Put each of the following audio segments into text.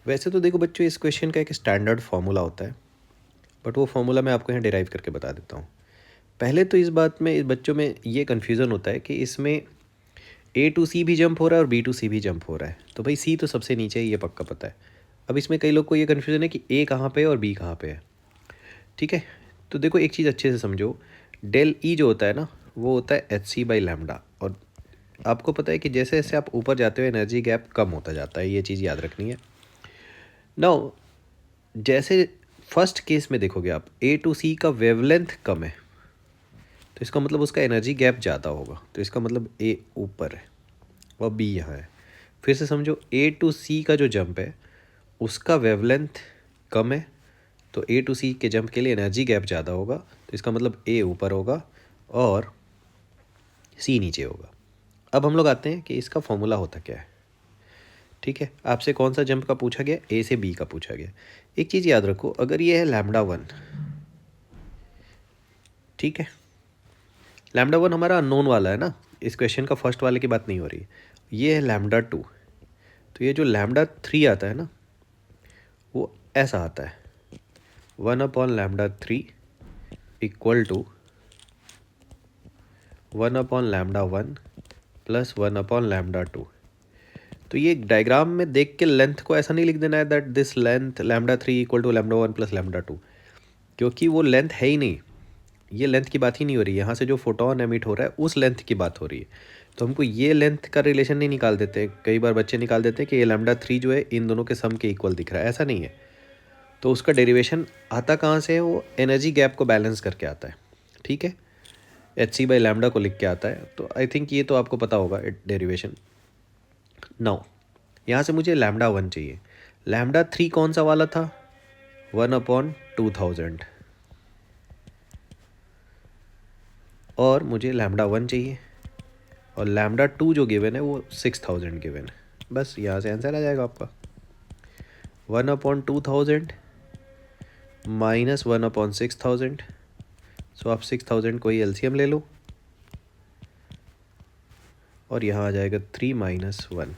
वैसे तो देखो बच्चों, इस क्वेश्चन का एक स्टैंडर्ड फार्मूला होता है, बट वो फार्मूला मैं आपको यहाँ डिराइव करके बता देता हूँ। पहले तो इस बात में इस बच्चों में ये कन्फ्यूज़न होता है कि इसमें ए टू सी भी जंप हो रहा है और बी टू सी भी जंप हो रहा है, तो भाई सी तो सबसे नीचे है, ये पक्का पता है। अब इसमें कई लोग को ये कन्फ्यूज़न है कि ए कहाँ पे है और बी कहाँ पे है। ठीक है, तो देखो एक चीज़ अच्छे से समझो, डेल ई जो होता है ना, वो होता है एच सी बाई लैम्डा। और आपको पता है कि जैसे जैसे आप ऊपर जाते हो एनर्जी गैप कम होता जाता है, ये चीज़ याद रखनी है। नाउ जैसे फर्स्ट केस में देखोगे आप, ए टू सी का वेवलेंथ कम है, तो इसका मतलब उसका एनर्जी गैप ज़्यादा होगा, तो इसका मतलब ए ऊपर है और बी यहाँ है। फिर से समझो, ए टू सी का जो जंप है उसका वेवलेंथ कम है, तो ए टू सी के जंप के लिए एनर्जी गैप ज़्यादा होगा, तो इसका मतलब ए ऊपर होगा और सी नीचे होगा। अब हम लोग आते हैं कि इसका फॉर्मूला होता क्या है। ठीक है, आपसे कौन सा जंप का पूछा गया, ए से बी का पूछा गया। एक चीज़ याद रखो, अगर ये है लैम्डा वन, ठीक है, लैम्डा वन हमारा अननोन वाला है ना, इस क्वेश्चन का फर्स्ट वाले की बात नहीं हो रही है। ये है लैम्डा टू, तो ये जो लैम्डा थ्री आता है ना, वो ऐसा आता है, 1/λ3 इक्वल टू 1/λ1 प्लस 1/λ2। तो ये डायग्राम में देख के लेंथ को ऐसा नहीं लिख देना है that this length λ3 equal to λ1 plus λ2, क्योंकि वो लेंथ है ही नहीं, ये लेंथ की बात ही नहीं हो रही है। यहाँ से जो फोटोन एमिट हो रहा है उस लेंथ की बात हो रही है, तो हमको ये लेंथ का रिलेशन नहीं निकाल देते। कई बार बच्चे निकाल देते हैं कि ये λ3 जो है इन दोनों के सम के इक्वल दिख रहा है, ऐसा नहीं है। तो उसका डेरिवेशन आता कहाँ से है, वो एनर्जी गैप को बैलेंस करके आता है। ठीक है, एच सी बाई लैम्डा को लिख के आता है, तो आई थिंक ये तो आपको पता होगा डेरिवेशन। नाउ यहाँ से मुझे लैम्डा वन चाहिए, लैम्डा थ्री कौन सा वाला था, 1/2000, और मुझे लैम्डा वन चाहिए, और लैम्डा टू जो गिवन है वो 6000 गिवन है। बस यहाँ से आंसर आ जाएगा आपका, 1/2000 माइनस 1/6000। सो आप 6000 को ही एलसीएम ले लो, और यहाँ आ जाएगा 3 माइनस 1।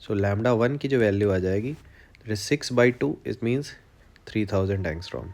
सो लैम्डा वन की जो वैल्यू आ जाएगी, 6/2, इट मीन्स 3000 एंगस्ट्रॉम।